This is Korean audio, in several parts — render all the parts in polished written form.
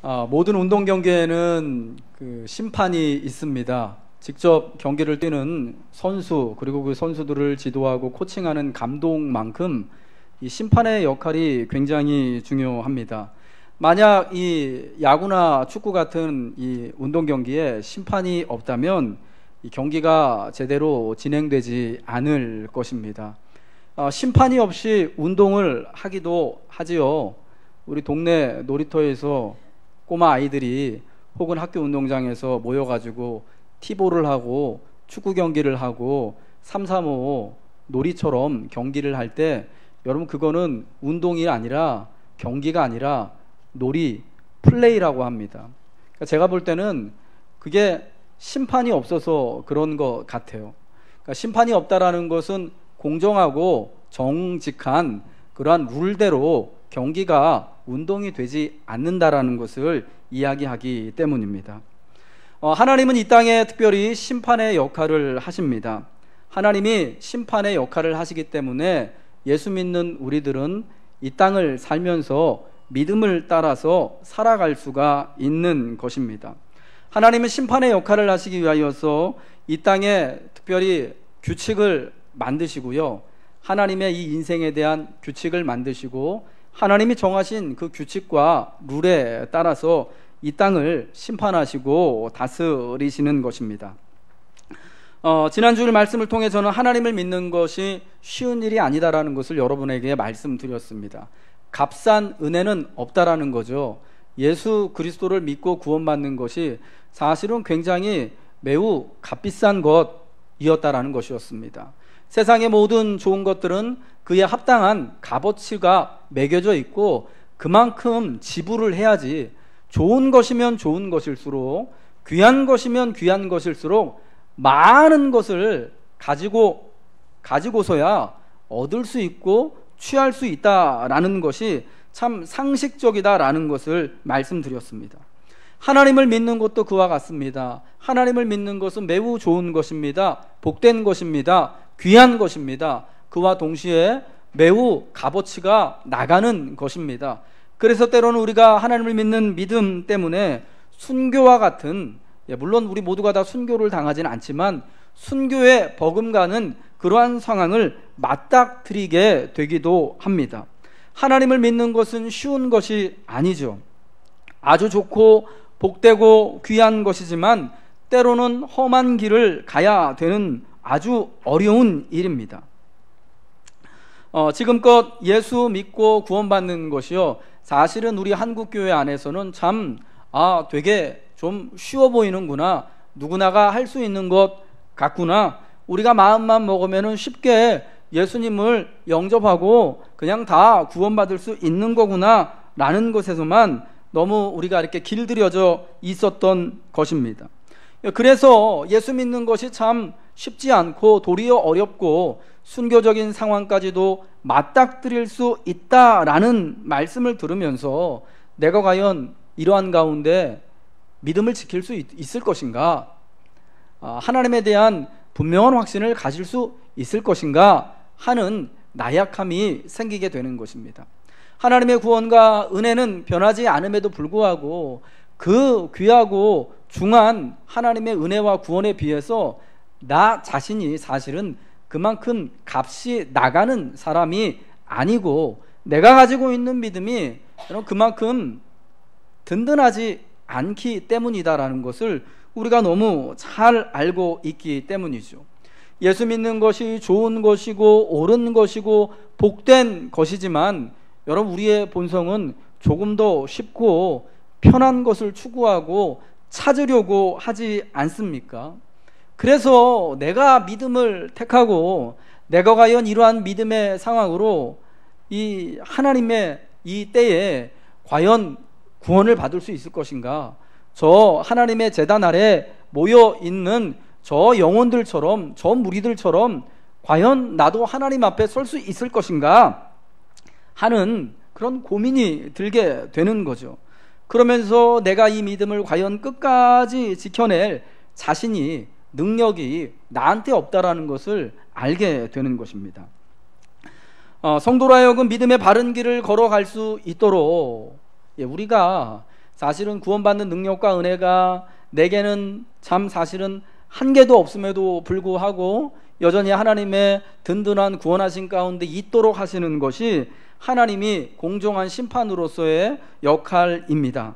모든 운동 경기에는 심판이 있습니다. 직접 경기를 뛰는 선수, 그리고 그 선수들을 지도하고 코칭하는 감독만큼 이 심판의 역할이 굉장히 중요합니다. 만약 이 야구나 축구 같은 이 운동 경기에 심판이 없다면 이 경기가 제대로 진행되지 않을 것입니다. 심판이 없이 운동을 하기도 하지요. 우리 동네 놀이터에서 꼬마 아이들이 혹은 학교 운동장에서 모여가지고 티볼을 하고 축구 경기를 하고 3-3-5 놀이처럼 경기를 할 때 여러분, 그거는 운동이 아니라, 경기가 아니라 놀이, 플레이라고 합니다. 그러니까 제가 볼 때는 그게 심판이 없어서 그런 것 같아요. 그러니까 심판이 없다라는 것은 공정하고 정직한 그러한 룰대로 경기가 운동이 되지 않는다라는 것을 이야기하기 때문입니다. 하나님은 이 땅에 특별히 심판의 역할을 하십니다. 하나님이 심판의 역할을 하시기 때문에 예수 믿는 우리들은 이 땅을 살면서 믿음을 따라서 살아갈 수가 있는 것입니다. 하나님은 심판의 역할을 하시기 위하여서 이 땅에 특별히 규칙을 만드시고요, 하나님의 이 인생에 대한 규칙을 만드시고 하나님이 정하신 그 규칙과 룰에 따라서 이 땅을 심판하시고 다스리시는 것입니다. 지난주 말씀을 통해 저는 하나님을 믿는 것이 쉬운 일이 아니다라는 것을 여러분에게 말씀드렸습니다. 값싼 은혜는 없다라는 거죠. 예수 그리스도를 믿고 구원받는 것이 사실은 굉장히 매우 값비싼 것이었다라는 것이었습니다. 세상의 모든 좋은 것들은 그에 합당한 값어치가 매겨져 있고 그만큼 지불을 해야지, 좋은 것이면 좋은 것일수록, 귀한 것이면 귀한 것일수록 많은 것을 가지고서야 얻을 수 있고 취할 수 있다라는 것이 참 상식적이다라는 것을 말씀드렸습니다. 하나님을 믿는 것도 그와 같습니다. 하나님을 믿는 것은 매우 좋은 것입니다. 복된 것입니다. 귀한 것입니다. 그와 동시에 매우 값어치가 나가는 것입니다. 그래서 때로는 우리가 하나님을 믿는 믿음 때문에 순교와 같은, 물론 우리 모두가 다 순교를 당하지는 않지만 순교에 버금가는 그러한 상황을 맞닥뜨리게 되기도 합니다. 하나님을 믿는 것은 쉬운 것이 아니죠. 아주 좋고 복되고 귀한 것이지만 때로는 험한 길을 가야 되는 아주 어려운 일입니다. 지금껏 예수 믿고 구원받는 것이요, 사실은 우리 한국교회 안에서는 참 되게 좀 쉬워 보이는구나, 누구나가 할 수 있는 것 같구나, 우리가 마음만 먹으면 쉽게 예수님을 영접하고 그냥 다 구원받을 수 있는 거구나 라는 것에서만 너무 우리가 이렇게 길들여져 있었던 것입니다. 그래서 예수 믿는 것이 참 쉽지 않고 도리어 어렵고 순교적인 상황까지도 맞닥뜨릴 수 있다라는 말씀을 들으면서 내가 과연 이러한 가운데 믿음을 지킬 수 있을 것인가, 하나님에 대한 분명한 확신을 가질 수 있을 것인가 하는 나약함이 생기게 되는 것입니다. 하나님의 구원과 은혜는 변하지 않음에도 불구하고 그 귀하고 중한 하나님의 은혜와 구원에 비해서 나 자신이 사실은 그만큼 값이 나가는 사람이 아니고, 내가 가지고 있는 믿음이 그만큼 든든하지 않기 때문이다라는 것을 우리가 너무 잘 알고 있기 때문이죠. 예수 믿는 것이 좋은 것이고 옳은 것이고 복된 것이지만 여러분, 우리의 본성은 조금 더 쉽고 편한 것을 추구하고 찾으려고 하지 않습니까? 그래서 내가 믿음을 택하고 내가 과연 이러한 믿음의 상황으로 이 하나님의 이 때에 과연 구원을 받을 수 있을 것인가, 저 하나님의 제단 아래 모여 있는 저 영혼들처럼, 저 무리들처럼 과연 나도 하나님 앞에 설 수 있을 것인가 하는 그런 고민이 들게 되는 거죠. 그러면서 내가 이 믿음을 과연 끝까지 지켜낼 자신이, 능력이 나한테 없다라는 것을 알게 되는 것입니다. 성도로 하여금 믿음의 바른 길을 걸어갈 수 있도록 우리가 사실은 구원받는 능력과 은혜가 내게는 참 사실은 한 개도 없음에도 불구하고 여전히 하나님의 든든한 구원하신 가운데 있도록 하시는 것이 하나님이 공정한 심판으로서의 역할입니다.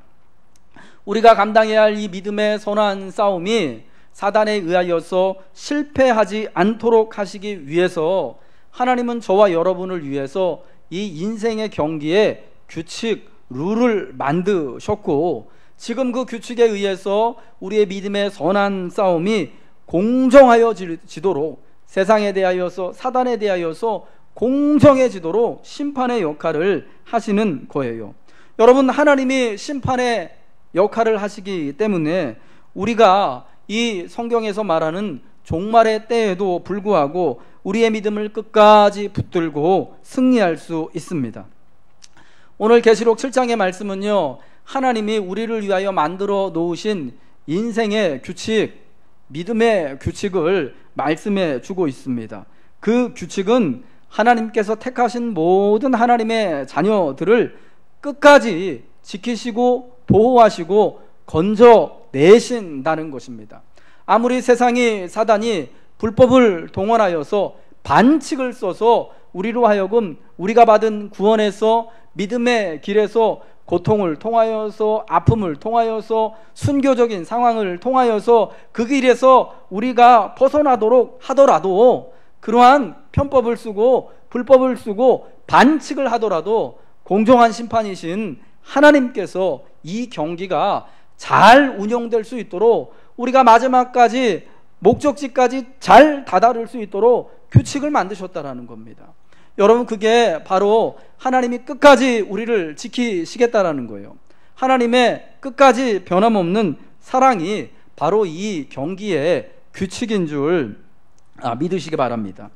우리가 감당해야 할 이 믿음의 선한 싸움이 사단에 의하여서 실패하지 않도록 하시기 위해서 하나님은 저와 여러분을 위해서 이 인생의 경기에 규칙, 룰을 만드셨고, 지금 그 규칙에 의해서 우리의 믿음의 선한 싸움이 공정하여지도록, 세상에 대하여서 사단에 대하여서 공정해지도록 심판의 역할을 하시는 거예요. 여러분, 하나님이 심판의 역할을 하시기 때문에 우리가 이 성경에서 말하는 종말의 때에도 불구하고 우리의 믿음을 끝까지 붙들고 승리할 수 있습니다. 오늘 계시록 7장의 말씀은요, 하나님이 우리를 위하여 만들어 놓으신 인생의 규칙, 믿음의 규칙을 말씀해 주고 있습니다. 그 규칙은 하나님께서 택하신 모든 하나님의 자녀들을 끝까지 지키시고 보호하시고 건져내신다는 것입니다. 아무리 세상이, 사단이 불법을 동원하여서 반칙을 써서 우리로 하여금 우리가 받은 구원에서, 믿음의 길에서 고통을 통하여서, 아픔을 통하여서, 순교적인 상황을 통하여서 그 길에서 우리가 벗어나도록 하더라도, 그러한 편법을 쓰고 불법을 쓰고 반칙을 하더라도 공정한 심판이신 하나님께서 이 경기가 잘 운영될 수 있도록, 우리가 마지막까지 목적지까지 잘 다다를 수 있도록 규칙을 만드셨다라는 겁니다. 여러분, 그게 바로 하나님이 끝까지 우리를 지키시겠다라는 거예요. 하나님의 끝까지 변함없는 사랑이 바로 이 경기의 규칙인 줄 믿으시기 바랍니다.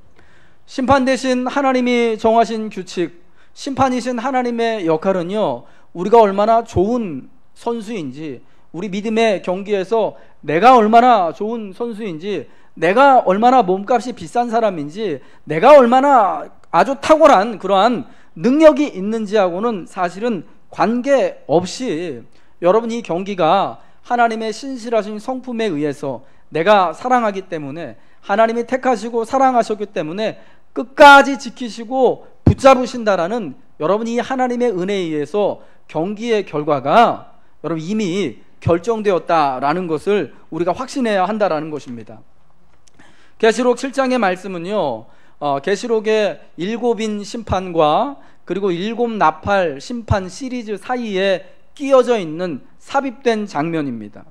심판 대신 하나님이 정하신 규칙, 심판이신 하나님의 역할은요, 우리가 얼마나 좋은 선수인지, 우리 믿음의 경기에서 내가 얼마나 좋은 선수인지, 내가 얼마나 몸값이 비싼 사람인지, 내가 얼마나 아주 탁월한 그러한 능력이 있는지하고는 사실은 관계없이, 여러분, 이 경기가 하나님의 신실하신 성품에 의해서 내가 사랑하기 때문에, 하나님이 택하시고 사랑하셨기 때문에 끝까지 지키시고 붙잡으신다라는, 여러분, 이 하나님의 은혜에 의해서 경기의 결과가 여러분 이미 결정되었다라는 것을 우리가 확신해야 한다라는 것입니다. 계시록 7장의 말씀은요, 계시록의 7인 심판과 그리고 7 나팔 심판 시리즈 사이에 끼어져 있는 삽입된 장면입니다.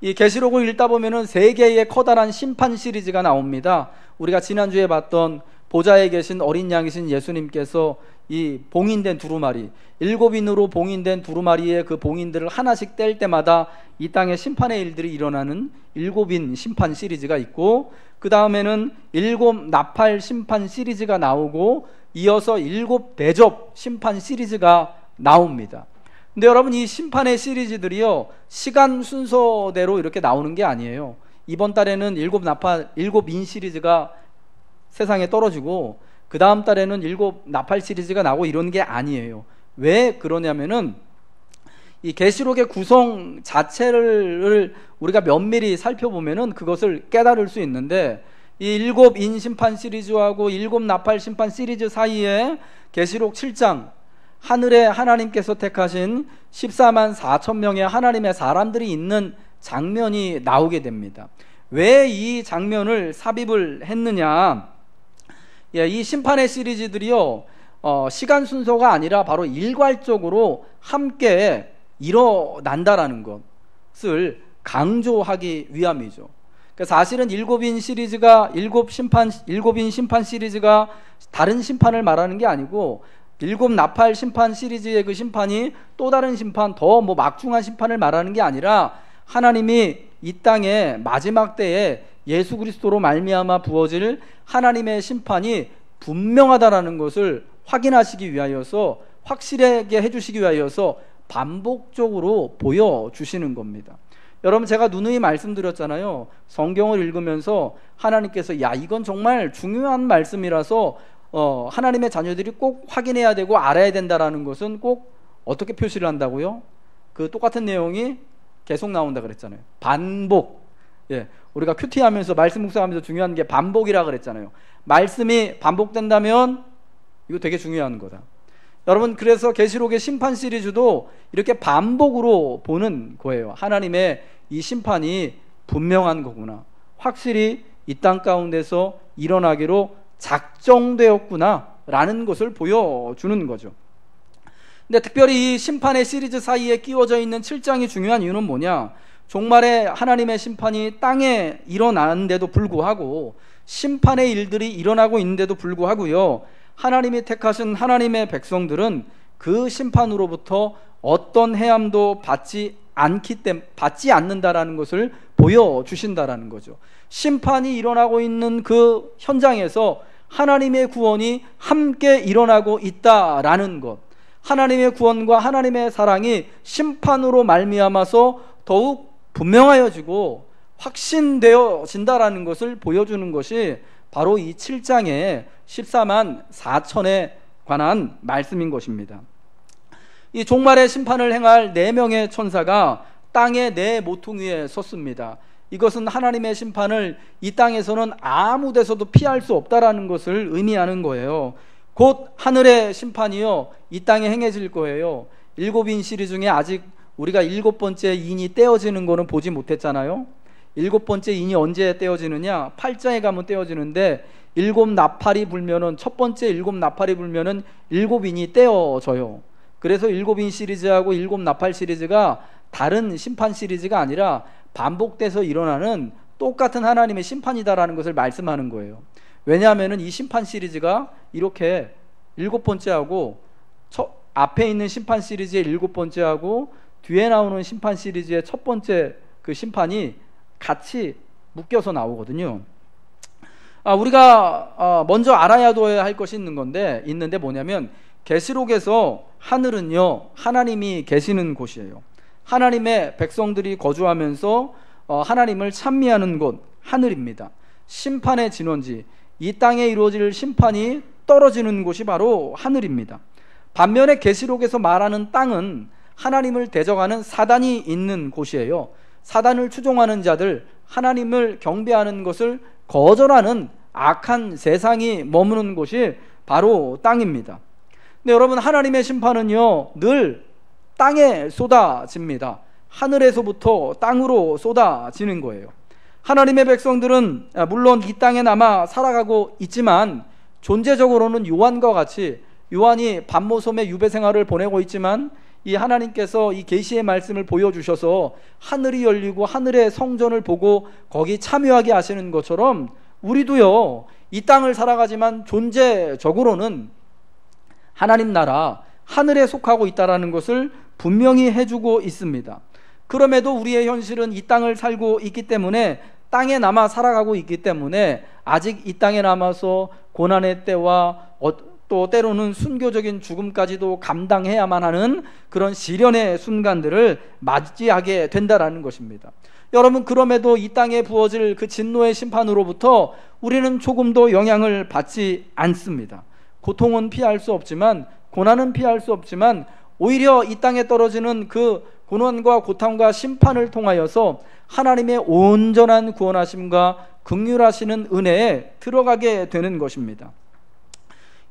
이 계시록을 읽다 보면은 3개의 커다란 심판 시리즈가 나옵니다. 우리가 지난주에 봤던 보좌에 계신 어린 양이신 예수님께서 이 봉인된 두루마리, 7인으로 봉인된 두루마리의 그 봉인들을 하나씩 뗄 때마다 이 땅의 심판의 일들이 일어나는 7인 심판 시리즈가 있고, 그 다음에는 7 나팔 심판 시리즈가 나오고, 이어서 7 대접 심판 시리즈가 나옵니다. 근데 여러분, 이 심판의 시리즈들이요, 시간 순서대로 이렇게 나오는 게 아니에요. 이번 달에는 7 나팔, 7인 시리즈가 세상에 떨어지고, 그 다음 달에는 7 나팔 시리즈가 나오고 이런 게 아니에요. 왜 그러냐면은 이 계시록의 구성 자체를 우리가 면밀히 살펴보면은 그것을 깨달을 수 있는데, 이 7인 심판 시리즈하고 7 나팔 심판 시리즈 사이에 계시록 7장, 하늘에 하나님께서 택하신 14만 4천 명의 하나님의 사람들이 있는 장면이 나오게 됩니다. 왜 이 장면을 삽입을 했느냐? 이 심판의 시리즈들이요, 시간 순서가 아니라 바로 일괄적으로 함께 일어난다라는 것을 강조하기 위함이죠. 그러니까 사실은 7인 시리즈가 7인 심판 시리즈가 다른 심판을 말하는 게 아니고, 7 나팔 심판 시리즈의 그 심판이 또 다른 심판, 더 막중한 심판을 말하는 게 아니라, 하나님이 이 땅의 마지막 때에 예수 그리스도로 말미암아 부어질 하나님의 심판이 분명하다라는 것을 확인하시기 위하여서, 확실하게 해주시기 위하여서 반복적으로 보여주시는 겁니다. 여러분, 제가 누누이 말씀드렸잖아요. 성경을 읽으면서 하나님께서 야, 이건 정말 중요한 말씀이라서 하나님의 자녀들이 꼭 확인해야 되고 알아야 된다라는 것은 꼭 어떻게 표시를 한다고요? 그 똑같은 내용이 계속 나온다 그랬잖아요. 반복. 예, 우리가 큐티하면서 말씀 묵상하면서 중요한 게 반복이라 그랬잖아요. 말씀이 반복된다면 이거 되게 중요한 거다. 여러분, 그래서 계시록의 심판 시리즈도 이렇게 반복으로 보는 거예요. 하나님의 이 심판이 분명한 거구나, 확실히 이 땅 가운데서 일어나기로 작정되었구나 라는 것을 보여주는 거죠. 근데 특별히 이 심판의 시리즈 사이에 끼워져 있는 7장이 중요한 이유는 뭐냐, 종말에 하나님의 심판이 땅에 일어나는데도 불구하고, 심판의 일들이 일어나고 있는데도 불구하고요, 하나님이 택하신 하나님의 백성들은 그 심판으로부터 어떤 해함도 받지 않는다라는 것을 보여주신다라는 거죠. 심판이 일어나고 있는 그 현장에서 하나님의 구원이 함께 일어나고 있다라는 것, 하나님의 구원과 하나님의 사랑이 심판으로 말미암아서 더욱 분명하여지고 확신되어진다라는 것을 보여주는 것이 바로 이 7장의 14만 4천에 관한 말씀인 것입니다. 이 종말의 심판을 행할 4명의 천사가 땅의 4모퉁이에 섰습니다. 이것은 하나님의 심판을 이 땅에서는 아무 데서도 피할 수 없다라는 것을 의미하는 거예요. 곧 하늘의 심판이요, 이 땅에 행해질 거예요. 7인 시리즈 중에 아직 우리가 7번째 인이 떼어지는 거는 보지 못했잖아요. 7번째 인이 언제 떼어지느냐, 8장에 가면 떼어지는데, 7 나팔이 불면은, 첫 번째 7 나팔이 불면은 7인이 떼어져요. 그래서 7인 시리즈하고 7 나팔 시리즈가 다른 심판 시리즈가 아니라 반복돼서 일어나는 똑같은 하나님의 심판이다라는 것을 말씀하는 거예요. 왜냐하면은 이 심판 시리즈가 이렇게 7번째하고 앞에 있는 심판 시리즈의 7번째하고 뒤에 나오는 심판 시리즈의 첫 번째 그 심판이 같이 묶여서 나오거든요. 우리가 먼저 알아야 할 것이 있는데 뭐냐면, 계시록에서 하늘은요, 하나님이 계시는 곳이에요. 하나님의 백성들이 거주하면서 하나님을 찬미하는 곳, 하늘입니다. 심판의 진원지, 이 땅에 이루어질 심판이 떨어지는 곳이 바로 하늘입니다. 반면에 계시록에서 말하는 땅은 하나님을 대적하는 사단이 있는 곳이에요. 사단을 추종하는 자들, 하나님을 경배하는 것을 거절하는 악한 세상이 머무는 곳이 바로 땅입니다. 근데 여러분, 하나님의 심판은요, 늘 땅에 쏟아집니다. 하늘에서부터 땅으로 쏟아지는 거예요. 하나님의 백성들은 물론 이 땅에 남아 살아가고 있지만, 존재적으로는 요한과 같이, 요한이 밤모섬의 유배 생활을 보내고 있지만, 이 하나님께서 이 계시의 말씀을 보여주셔서 하늘이 열리고 하늘의 성전을 보고 거기 참여하게 하시는 것처럼, 우리도요, 이 땅을 살아가지만 존재적으로는 하나님 나라, 하늘에 속하고 있다라는 것을 분명히 해주고 있습니다. 그럼에도 우리의 현실은 이 땅을 살고 있기 때문에, 땅에 남아 살아가고 있기 때문에, 아직 이 땅에 남아서 고난의 때와 또 때로는 순교적인 죽음까지도 감당해야만 하는 그런 시련의 순간들을 맞이하게 된다라는 것입니다. 여러분, 그럼에도 이 땅에 부어질 그 진노의 심판으로부터 우리는 조금도 영향을 받지 않습니다. 고통은 피할 수 없지만, 고난은 피할 수 없지만, 오히려 이 땅에 떨어지는 그 고난과 고통과 심판을 통하여서 하나님의 온전한 구원하심과 긍휼하시는 은혜에 들어가게 되는 것입니다.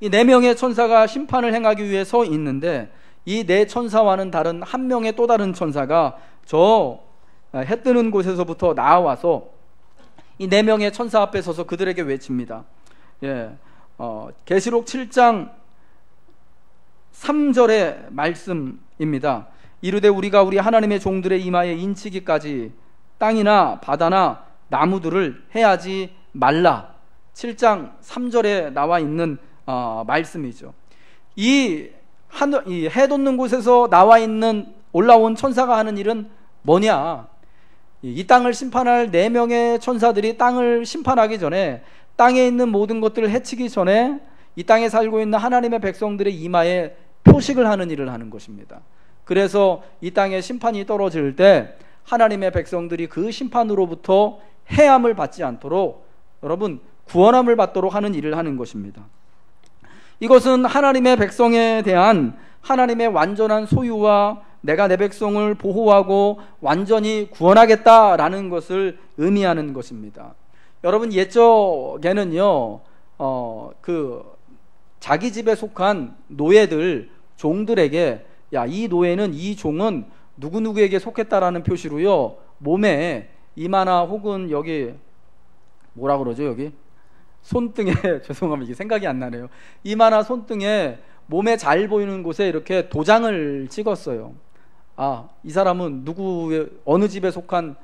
이 4명의 천사가 심판을 행하기 위해 서 있는데, 이 4천사와는 다른 한 명의 또 다른 천사가 저 해 뜨는 곳에서부터 나와서 이 4명의 천사 앞에 서서 그들에게 외칩니다. 계시록 7장 3절의 말씀입니다. 이르되 우리가 우리 하나님의 종들의 이마에 인치기까지 땅이나 바다나 나무들을 해하지 말라. 7장 3절에 나와 있는 말씀이죠. 이 해 돋는 곳에서 나와 있는 올라온 천사가 하는 일은 뭐냐? 이 땅을 심판할 4명의 천사들이 땅을 심판하기 전에, 땅에 있는 모든 것들을 해치기 전에 이 땅에 살고 있는 하나님의 백성들의 이마에 표식을 하는 일을 하는 것입니다. 그래서 이 땅에 심판이 떨어질 때 하나님의 백성들이 그 심판으로부터 해함을 받지 않도록, 여러분, 구원함을 받도록 하는 일을 하는 것입니다. 이것은 하나님의 백성에 대한 하나님의 완전한 소유와 내가 내 백성을 보호하고 완전히 구원하겠다라는 것을 의미하는 것입니다. 여러분, 옛적에는요, 자기 집에 속한 노예들, 종들에게 야, 이 노예는, 이 종은 누구누구에게 속했다라는 표시로요, 몸에 이마나 혹은 여기 뭐라 그러죠, 여기 손등에 죄송합니다, 이게 생각이 안 나네요. 이마나 손등에 몸에 잘 보이는 곳에 이렇게 도장을 찍었어요. 아, 이 사람은 누구의 어느 집에 속한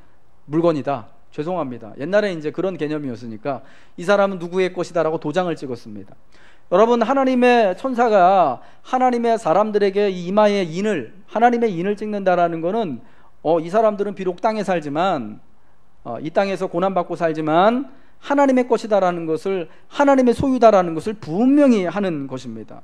물건이다. 죄송합니다. 옛날에 이제 그런 개념이었으니까 이 사람은 누구의 것이다라고 도장을 찍었습니다. 여러분, 하나님의 천사가 하나님의 사람들에게 이 이마에 인을, 하나님의 인을 찍는다라는 것은 이 사람들은 비록 땅에 살지만 이 땅에서 고난받고 살지만 하나님의 것이다라는 것을, 하나님의 소유다라는 것을 분명히 하는 것입니다.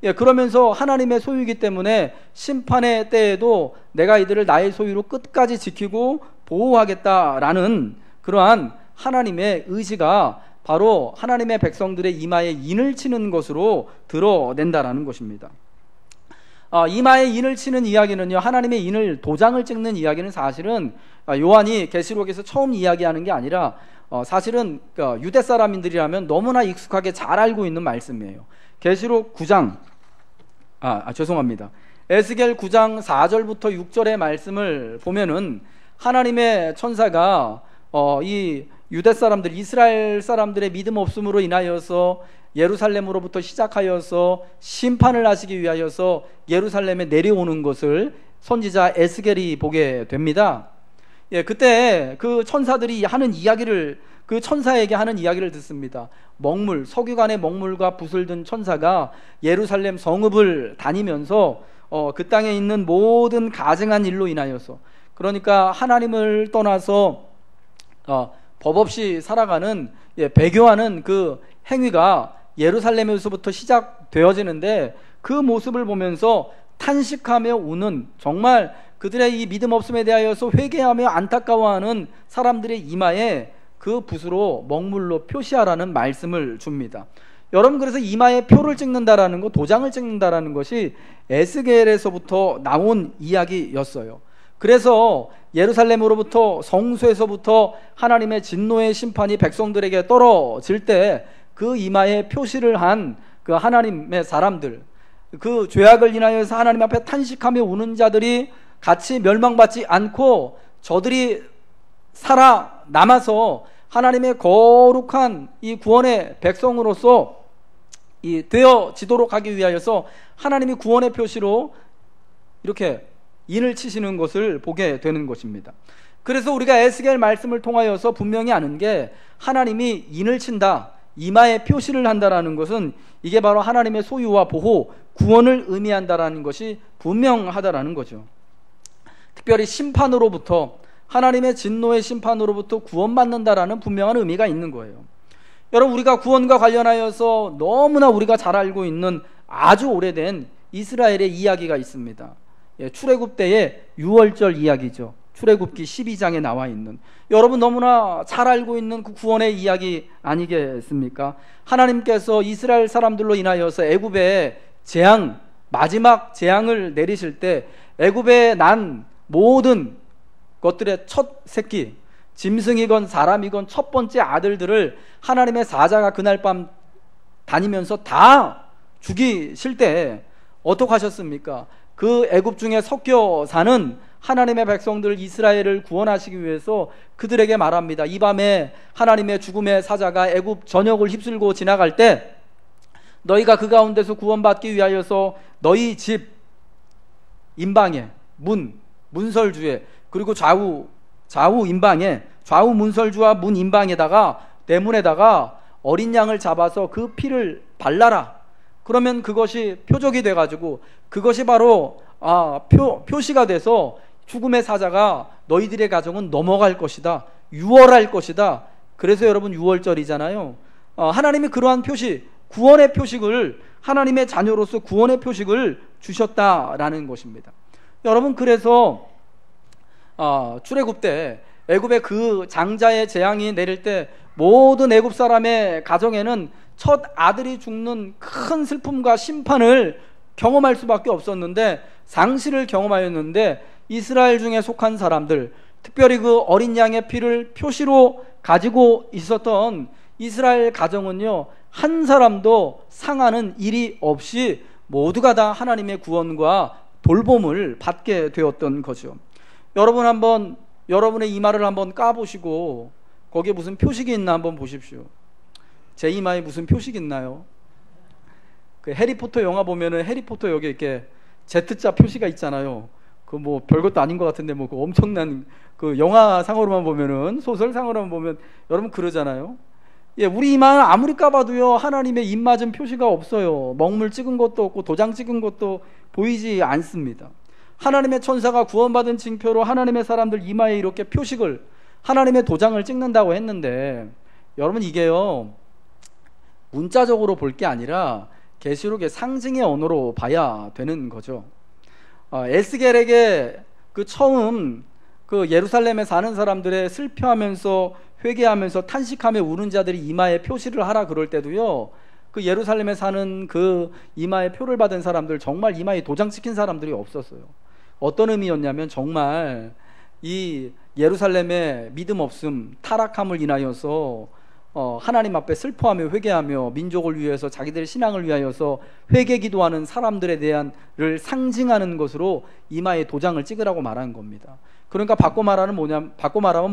예, 그러면서 하나님의 소유이기 때문에 심판의 때에도 내가 이들을 나의 소유로 끝까지 지키고 보호하겠다라는 그러한 하나님의 의지가 바로 하나님의 백성들의 이마에 인을 치는 것으로 드러낸다라는 것입니다. 이마에 인을 치는 이야기는요, 하나님의 인을, 도장을 찍는 이야기는 사실은 요한이 계시록에서 처음 이야기하는 게 아니라 사실은 유대 사람인들이라면 너무나 익숙하게 잘 알고 있는 말씀이에요. 계시록 9장 죄송합니다. 에스겔 9장 4절부터 6절의 말씀을 보면은 하나님의 천사가 이 유대 사람들, 이스라엘 사람들의 믿음 없음으로 인하여서 예루살렘으로부터 시작하여서 심판을 하시기 위하여서 예루살렘에 내려오는 것을 선지자 에스겔이 보게 됩니다. 예, 그때 그 천사들이 하는 이야기를, 그 천사에게 하는 이야기를 듣습니다. 석유관의 먹물과 붓을 든 천사가 예루살렘 성읍을 다니면서 그 땅에 있는 모든 가증한 일로 인하여서, 그러니까 하나님을 떠나서 법 없이 살아가는, 배교하는 그 행위가 예루살렘에서부터 시작되어지는데, 그 모습을 보면서 탄식하며 우는, 정말 그들의 이 믿음 없음에 대하여서 회개하며 안타까워하는 사람들의 이마에 그 붓으로 먹물로 표시하라는 말씀을 줍니다. 여러분, 그래서 이마에 표를 찍는다라는 것, 도장을 찍는다라는 것이 에스겔에서부터 나온 이야기였어요. 그래서 예루살렘으로부터, 성소에서부터 하나님의 진노의 심판이 백성들에게 떨어질 때 그 이마에 표시를 한 그 하나님의 사람들, 그 죄악을 인하여서 하나님 앞에 탄식하며 우는 자들이 같이 멸망받지 않고 저들이 살아남아서 하나님의 거룩한 이 구원의 백성으로서 되어지도록 하기 위하여서 하나님이 구원의 표시로 이렇게 인을 치시는 것을 보게 되는 것입니다. 그래서 우리가 에스겔 말씀을 통하여서 분명히 아는 게, 하나님이 인을 친다, 이마에 표시를 한다라는 것은 이게 바로 하나님의 소유와 보호, 구원을 의미한다라는 것이 분명하다라는 거죠. 특별히 심판으로부터, 하나님의 진노의 심판으로부터 구원받는다라는 분명한 의미가 있는 거예요. 여러분, 우리가 구원과 관련하여서 너무나 우리가 잘 알고 있는 아주 오래된 이스라엘의 이야기가 있습니다. 출애굽 때의 유월절 이야기죠. 출애굽기 12장에 나와 있는, 여러분 너무나 잘 알고 있는 그 구원의 이야기 아니겠습니까? 하나님께서 이스라엘 사람들로 인하여서 애굽에 재앙, 마지막 재앙을 내리실 때 애굽에 난 모든 것들의 첫 새끼, 짐승이건 사람이건 첫 번째 아들들을 하나님의 사자가 그날 밤 다니면서 다 죽이실 때 어떻게 하셨습니까? 그 애굽 중에 섞여 사는 하나님의 백성들 이스라엘을 구원하시기 위해서 그들에게 말합니다. 이 밤에 하나님의 죽음의 사자가 애굽 전역을 휩쓸고 지나갈 때 너희가 그 가운데서 구원받기 위하여서 너희 집 임방에, 문설주에, 그리고 좌우 임방에, 좌우 문설주와 문 임방에다가, 대문에다가 어린 양을 잡아서 그 피를 발라라. 그러면 그것이 표적이 돼가지고, 그것이 바로 표시가 돼서 죽음의 사자가 너희들의 가정은 넘어갈 것이다, 유월할 것이다. 그래서 여러분 유월절이잖아요. 하나님이 그러한 표시, 구원의 표식을, 하나님의 자녀로서 구원의 표식을 주셨다라는 것입니다. 여러분, 그래서 출애굽 때 애굽의 그 장자의 재앙이 내릴 때 모든 애굽 사람의 가정에는 첫 아들이 죽는 큰 슬픔과 심판을 경험할 수밖에 없었는데, 상실을 경험하였는데 이스라엘 중에 속한 사람들, 특별히 그 어린 양의 피를 표시로 가지고 있었던 이스라엘 가정은요, 한 사람도 상하는 일이 없이 모두가 다 하나님의 구원과 돌봄을 받게 되었던 거죠. 여러분 한번 여러분의 이마를 한번 까보시고 거기에 무슨 표식이 있나 한번 보십시오. 제 이마에 무슨 표식이 있나요? 그 해리포터 영화 보면은 해리포터 여기 이렇게 Z자 표시가 있잖아요. 그 뭐 별것도 아닌 것 같은데 뭐 그 엄청난 그 영화상으로만 보면은, 소설상으로만 보면 여러분 그러잖아요. 예, 우리 이마는 아무리 까봐도요 하나님의 입맞은 표시가 없어요. 먹물 찍은 것도 없고 도장 찍은 것도 보이지 않습니다. 하나님의 천사가 구원받은 징표로 하나님의 사람들 이마에 이렇게 표식을, 하나님의 도장을 찍는다고 했는데, 여러분 이게요 문자적으로 볼 게 아니라 계시록의 상징의 언어로 봐야 되는 거죠. 에스겔에게 그 처음 그 예루살렘에 사는 사람들의 슬퍼하면서 회개하면서 탄식하며 우는 자들이 이마에 표시를 하라 그럴 때도요, 그 예루살렘에 사는 그 이마에 표를 받은 사람들, 정말 이마에 도장 찍힌 사람들이 없었어요. 어떤 의미였냐면, 정말 이 예루살렘의 믿음 없음, 타락함을 인하여서 하나님 앞에 슬퍼하며 회개하며 민족을 위해서, 자기들의 신앙을 위하여서 회개 기도하는 사람들에 대한를 상징하는 것으로 이마에 도장을 찍으라고 말한 겁니다. 그러니까 바꿔 말하면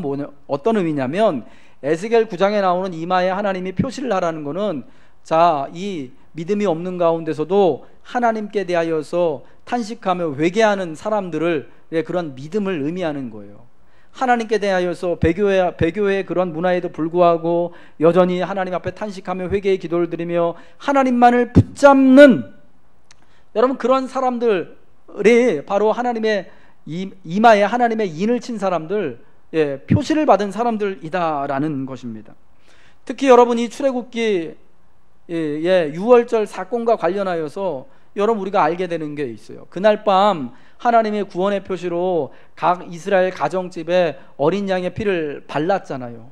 뭐냐, 어떤 의미냐면, 에스겔 9장에 나오는 이마에 하나님이 표시를 하라는 것은, 자, 이 믿음이 없는 가운데서도 하나님께 대하여서 탄식하며 회개하는 사람들의 그런 믿음을 의미하는 거예요. 하나님께 대하여서 배교의 그런 문화에도 불구하고 여전히 하나님 앞에 탄식하며 회개의 기도를 드리며 하나님만을 붙잡는, 여러분 그런 사람들이 바로 하나님의 이마에 하나님의 인을 친 사람들, 예, 표시를 받은 사람들이다라는 것입니다. 특히 여러분이 출애굽기 유월절 사건과 관련하여서 여러분 우리가 알게 되는 게 있어요. 그날 밤 하나님의 구원의 표시로 각 이스라엘 가정집에 어린 양의 피를 발랐잖아요.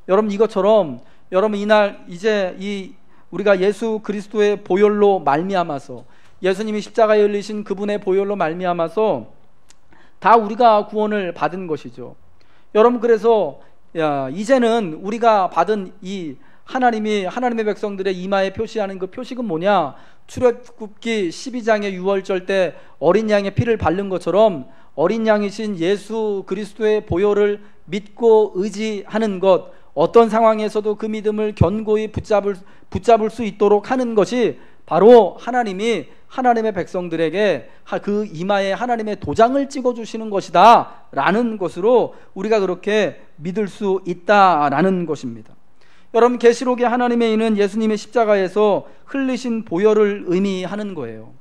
여러분 이것처럼 여러분 이날 이제 우리가 예수 그리스도의 보혈로 말미암아서, 예수님이 십자가에 흘리신 그분의 보혈로 말미암아서 다 우리가 구원을 받은 것이죠. 여러분 그래서 이제는 우리가 받은 이 하나님의 백성들의 이마에 표시하는 그 표식은 뭐냐? 출애굽기 12장의 유월절 때 어린 양의 피를 바른 것처럼 어린 양이신 예수 그리스도의 보혈을 믿고 의지하는 것, 어떤 상황에서도 그 믿음을 견고히 붙잡을 수 있도록 하는 것이 바로 하나님이 하나님의 백성들에게 그 이마에 하나님의 도장을 찍어주시는 것이다 라는 것으로 우리가 그렇게 믿을 수 있다라는 것입니다. 여러분 계시록의 하나님의 인은 예수님의 십자가에서 흘리신 보혈을 의미하는 거예요.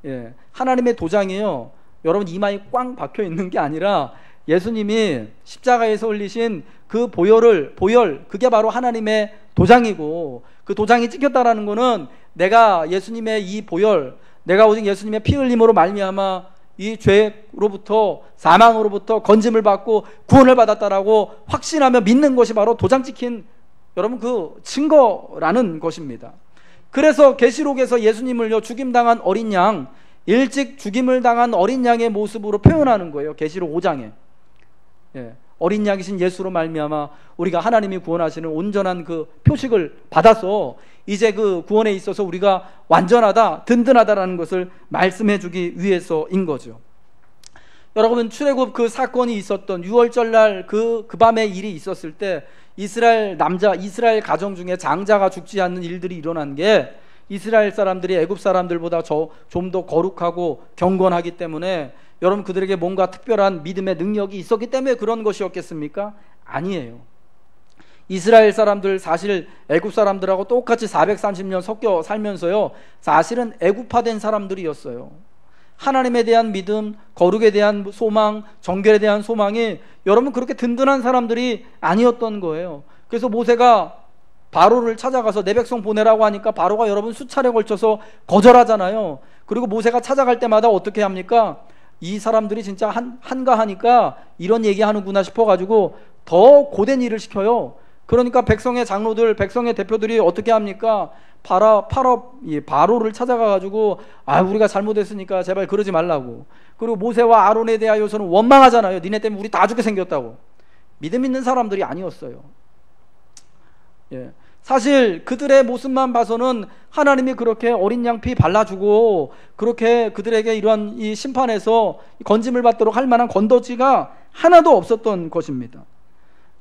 예, 하나님의 도장이요, 여러분 이마에 꽝 박혀 있는 게 아니라 예수님이 십자가에서 흘리신 그 보혈, 그게 바로 하나님의 도장이고, 그 도장이 찍혔다라는 거는 내가 예수님의 이 보혈, 내가 오직 예수님의 피 흘림으로 말미암아 이 죄로부터, 사망으로부터 건짐을 받고 구원을 받았다라고 확신하며 믿는 것이 바로 도장 찍힌 여러분 그 증거라는 것입니다. 그래서 계시록에서 예수님을요 죽임당한 어린 양, 일찍 죽임을 당한 어린 양의 모습으로 표현하는 거예요. 계시록 5장에 어린 양이신 예수로 말미암아 우리가 하나님이 구원하시는 온전한 그 표식을 받아서 이제 그 구원에 있어서 우리가 완전하다, 든든하다라는 것을 말씀해 주기 위해서인 거죠. 여러분 출애굽 그 사건이 있었던 6월절 날 그 밤에 일이 있었을 때 이스라엘 가정 중에 장자가 죽지 않는 일들이 일어난 게, 이스라엘 사람들이 애굽 사람들보다 좀 더 거룩하고 경건하기 때문에 여러분 그들에게 뭔가 특별한 믿음의 능력이 있었기 때문에 그런 것이었겠습니까? 아니에요. 이스라엘 사람들 사실 애굽 사람들하고 똑같이 430년 섞여 살면서요 사실은 애굽화된 사람들이었어요. 하나님에 대한 믿음, 거룩에 대한 소망, 정결에 대한 소망이 여러분 그렇게 든든한 사람들이 아니었던 거예요. 그래서 모세가 바로를 찾아가서 내 백성 보내라고 하니까 바로가 여러분 수차례 걸쳐서 거절하잖아요. 그리고 모세가 찾아갈 때마다 어떻게 합니까? 이 사람들이 진짜 한가하니까 이런 얘기하는구나 싶어가지고 더 고된 일을 시켜요. 그러니까 백성의 장로들, 백성의 대표들이 어떻게 합니까? 바로를 찾아가가지고 우리가 잘못했으니까 제발 그러지 말라고. 그리고 모세와 아론에 대하여서는 원망하잖아요. 니네 때문에 우리 다 죽게 생겼다고. 믿음 있는 사람들이 아니었어요. 예. 사실 그들의 모습만 봐서는 하나님이 그렇게 어린 양 피 발라주고 그렇게 그들에게 이러한 이 심판에서 건짐을 받도록 할 만한 건더지가 하나도 없었던 것입니다.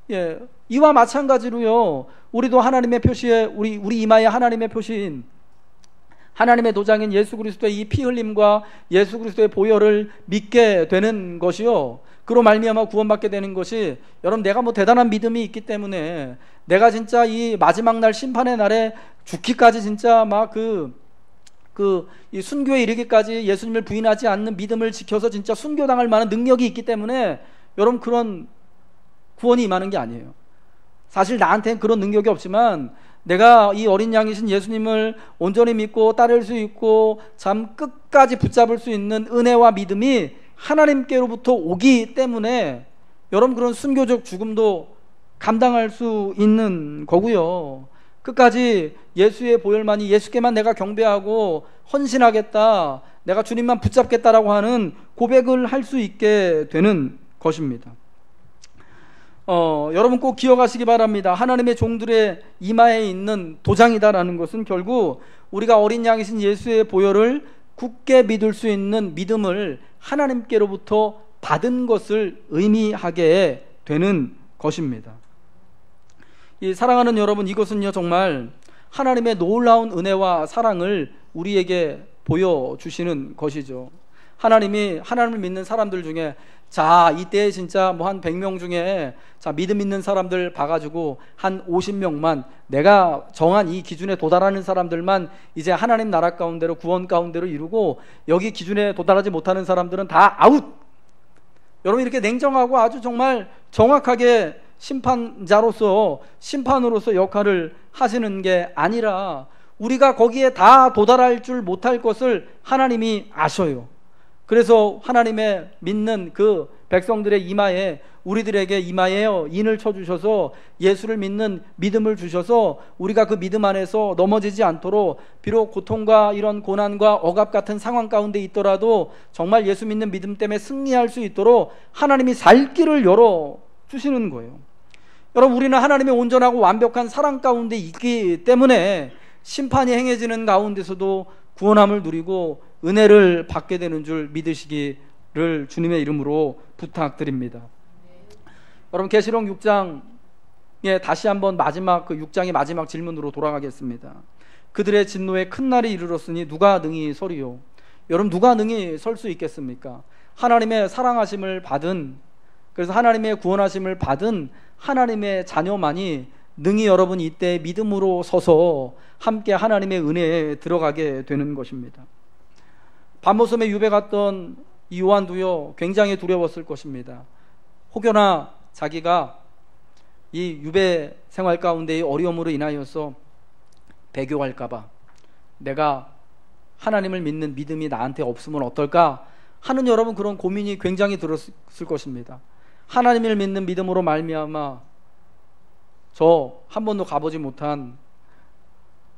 예, 이와 마찬가지로요, 우리도 하나님의 표시에 우리 이마에 하나님의 표시인 하나님의 도장인 예수 그리스도의 이 피 흘림과 예수 그리스도의 보혈을 믿게 되는 것이요, 그로 말미암아 구원받게 되는 것이, 여러분 내가 뭐 대단한 믿음이 있기 때문에 내가 진짜 이 마지막 날 심판의 날에 죽기까지 진짜 막 이 순교에 이르기까지 예수님을 부인하지 않는 믿음을 지켜서 진짜 순교당할 만한 능력이 있기 때문에 여러분 그런 구원이 임하는 게 아니에요. 사실 나한테는 그런 능력이 없지만 내가 이 어린 양이신 예수님을 온전히 믿고 따를 수 있고 참 끝까지 붙잡을 수 있는 은혜와 믿음이 하나님께로부터 오기 때문에 여러분 그런 순교적 죽음도 감당할 수 있는 거고요. 끝까지 예수의 보혈만이, 예수께만 내가 경배하고 헌신하겠다, 내가 주님만 붙잡겠다라고 하는 고백을 할 수 있게 되는 것입니다. 여러분 꼭 기억하시기 바랍니다. 하나님의 종들의 이마에 있는 도장이다라는 것은 결국 우리가 어린 양이신 예수의 보혈을 굳게 믿을 수 있는 믿음을 하나님께로부터 받은 것을 의미하게 되는 것입니다. 이 사랑하는 여러분, 이것은요 정말 하나님의 놀라운 은혜와 사랑을 우리에게 보여주시는 것이죠. 하나님을 믿는 사람들 중에, 자 이때 진짜 뭐 한 100명 중에 자 믿음 있는 사람들 봐가지고 한 50명만, 내가 정한 이 기준에 도달하는 사람들만 이제 하나님 나라 가운데로, 구원 가운데로 이루고, 여기 기준에 도달하지 못하는 사람들은 다 아웃. 여러분 이렇게 냉정하고 아주 정말 정확하게 심판으로서 역할을 하시는 게 아니라, 우리가 거기에 다 도달할 줄 못할 것을 하나님이 아셔요. 그래서 하나님의 믿는 그 백성들의 이마에, 우리들에게 이마에 인을 쳐주셔서 예수를 믿는 믿음을 주셔서 우리가 그 믿음 안에서 넘어지지 않도록, 비록 고통과 이런 고난과 억압 같은 상황 가운데 있더라도 정말 예수 믿는 믿음 때문에 승리할 수 있도록 하나님이 살 길을 열어주시는 거예요. 여러분 우리는 하나님의 온전하고 완벽한 사랑 가운데 있기 때문에 심판이 행해지는 가운데서도 구원함을 누리고 은혜를 받게 되는 줄 믿으시기를 주님의 이름으로 부탁드립니다. 여러분 계시록 6장에 다시 한번 마지막, 그 6장의 마지막 질문으로 돌아가겠습니다. 그들의 진노에 큰 날이 이르렀으니 누가 능히 서리요? 여러분 누가 능히 설 수 있겠습니까? 하나님의 사랑하심을 받은, 그래서 하나님의 구원하심을 받은 하나님의 자녀만이 능히 여러분 이때 믿음으로 서서 함께 하나님의 은혜에 들어가게 되는 것입니다. 밤모섬에 유배 갔던 이 요한도요 굉장히 두려웠을 것입니다. 혹여나 자기가 이 유배 생활 가운데의 어려움으로 인하여서 배교할까봐, 내가 하나님을 믿는 믿음이 나한테 없으면 어떨까 하는 여러분 그런 고민이 굉장히 들었을 것입니다. 하나님을 믿는 믿음으로 말미암아 저 한 번도 가보지 못한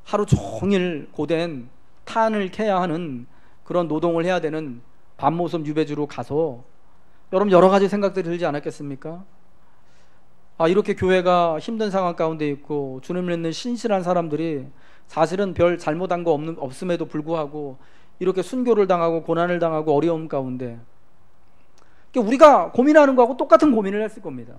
하루 종일 고된 탄을 캐야 하는 그런 노동을 해야 되는 밤모섬 유배지로 가서 여러분 여러 가지 생각들이 들지 않았겠습니까? 이렇게 교회가 힘든 상황 가운데 있고 주님을 믿는 신실한 사람들이 사실은 별 잘못한 거 없음에도 불구하고 이렇게 순교를 당하고 고난을 당하고 어려움 가운데, 우리가 고민하는 거하고 똑같은 고민을 했을 겁니다.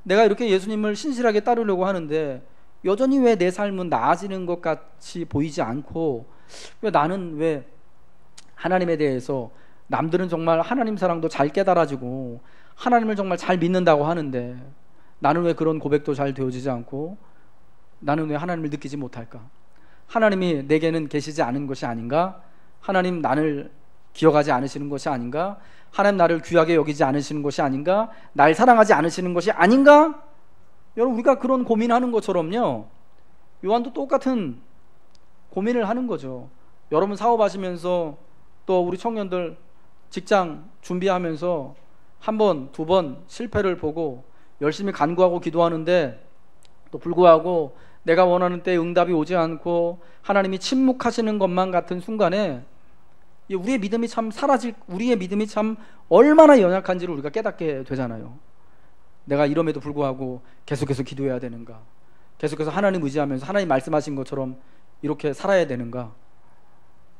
내가 이렇게 예수님을 신실하게 따르려고 하는데 여전히 왜 내 삶은 나아지는 것 같이 보이지 않고, 나는 왜 하나님에 대해서, 남들은 정말 하나님 사랑도 잘 깨달아지고 하나님을 정말 잘 믿는다고 하는데 나는 왜 그런 고백도 잘 되어지지 않고, 나는 왜 하나님을 느끼지 못할까? 하나님이 내게는 계시지 않은 것이 아닌가? 하나님 나를 기억하지 않으시는 것이 아닌가? 하나님 나를 귀하게 여기지 않으시는 것이 아닌가? 날 사랑하지 않으시는 것이 아닌가? 여러분 우리가 그런 고민하는 것처럼요, 요한도 똑같은 고민을 하는 거죠. 여러분 사업하시면서, 또 우리 청년들 직장 준비하면서 한 번, 두 번 실패를 보고 열심히 간구하고 기도하는데 또 불구하고 내가 원하는 때에 응답이 오지 않고 하나님이 침묵하시는 것만 같은 순간에 우리의 믿음이 참 우리의 믿음이 참 얼마나 연약한지를 우리가 깨닫게 되잖아요. 내가 이럼에도 불구하고 계속해서 기도해야 되는가? 계속해서 하나님 의지하면서 하나님 말씀하신 것처럼 이렇게 살아야 되는가?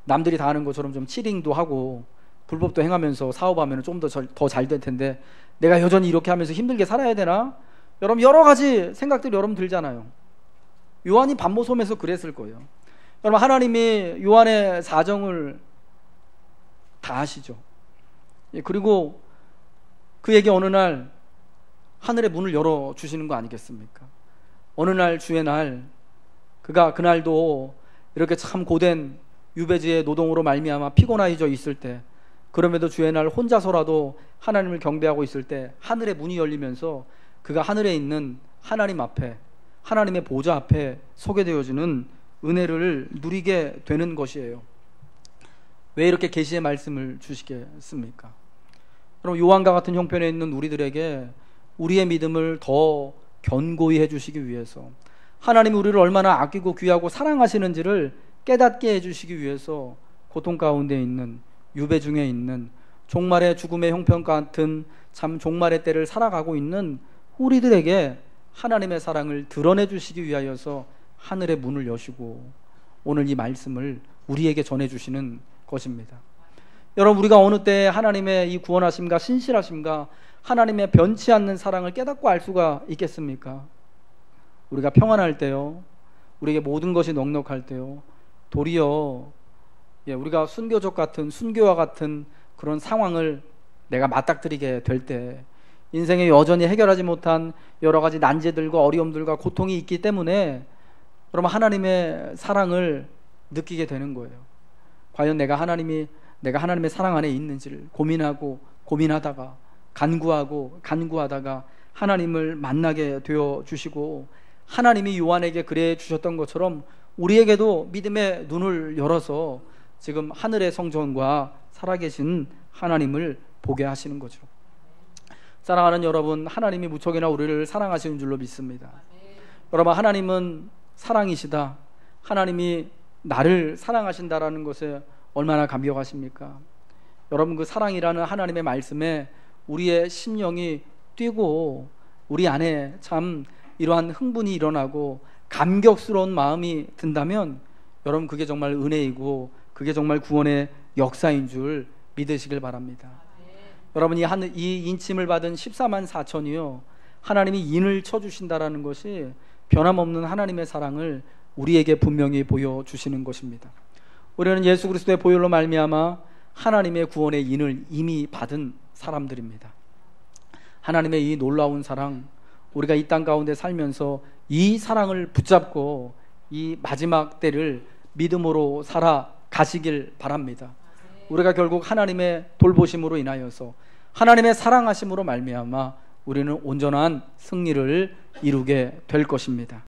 남들이 다 하는 것처럼 좀 치링도 하고 불법도 행하면서 사업하면 좀 더 잘 될 텐데 내가 여전히 이렇게 하면서 힘들게 살아야 되나? 여러분 여러 가지 생각들이 여러분 들잖아요. 요한이 반모섬에서 그랬을 거예요. 여러분 하나님이 요한의 사정을 다 아시죠. 그리고 그에게 어느 날 하늘의 문을 열어주시는 거 아니겠습니까? 어느 날 주의 날 그가 그날도 이렇게 참 고된 유배지의 노동으로 말미암아 피곤해져 있을 때 그럼에도 주의 날 혼자서라도 하나님을 경배하고 있을 때 하늘의 문이 열리면서 그가 하늘에 있는 하나님 앞에 하나님의 보좌 앞에 서게 되어지는 은혜를 누리게 되는 것이에요. 왜 이렇게 계시의 말씀을 주시겠습니까? 그럼 요한과 같은 형편에 있는 우리들에게 우리의 믿음을 더 견고히 해주시기 위해서 하나님이 우리를 얼마나 아끼고 귀하고 사랑하시는지를 깨닫게 해주시기 위해서 고통 가운데 있는 유배 중에 있는 종말의 죽음의 형편 같은 참 종말의 때를 살아가고 있는 우리들에게 하나님의 사랑을 드러내 주시기 위하여서 하늘의 문을 여시고 오늘 이 말씀을 우리에게 전해 주시는 것입니다. 여러분 우리가 어느 때 하나님의 이 구원하심과 신실하심과 하나님의 변치 않는 사랑을 깨닫고 알 수가 있겠습니까? 우리가 평안할 때요, 우리에게 모든 것이 넉넉할 때요, 도리어 우리가 순교와 같은 그런 상황을 내가 맞닥뜨리게 될 때 인생에 여전히 해결하지 못한 여러 가지 난제들과 어려움들과 고통이 있기 때문에 여러분 하나님의 사랑을 느끼게 되는 거예요. 과연 내가 하나님의 사랑 안에 있는지를 고민하다가 간구하다가 하나님을 만나게 되어 주시고 하나님이 요한에게 그래 주셨던 것처럼 우리에게도 믿음의 눈을 열어서 지금 하늘의 성전과 살아계신 하나님을 보게 하시는 거죠. 사랑하는 여러분, 하나님이 무척이나 우리를 사랑하시는 줄로 믿습니다. 여러분 하나님은 사랑이시다, 하나님이 나를 사랑하신다라는 것에 얼마나 감격하십니까? 여러분 그 사랑이라는 하나님의 말씀에 우리의 심령이 뛰고 우리 안에 참 이러한 흥분이 일어나고 감격스러운 마음이 든다면 여러분 그게 정말 은혜이고 그게 정말 구원의 역사인 줄 믿으시길 바랍니다. 여러분 이 인침을 받은 14만 4천이요 하나님이 인을 쳐주신다라는 것이 변함없는 하나님의 사랑을 우리에게 분명히 보여주시는 것입니다. 우리는 예수 그리스도의 보혈로 말미암아 하나님의 구원의 인을 이미 받은 사람들입니다. 하나님의 이 놀라운 사랑, 우리가 이 땅 가운데 살면서 이 사랑을 붙잡고 이 마지막 때를 믿음으로 살아가시길 바랍니다. 우리가 결국 하나님의 돌보심으로 인하여서 하나님의 사랑하심으로 말미암아 우리는 온전한 승리를 이루게 될 것입니다.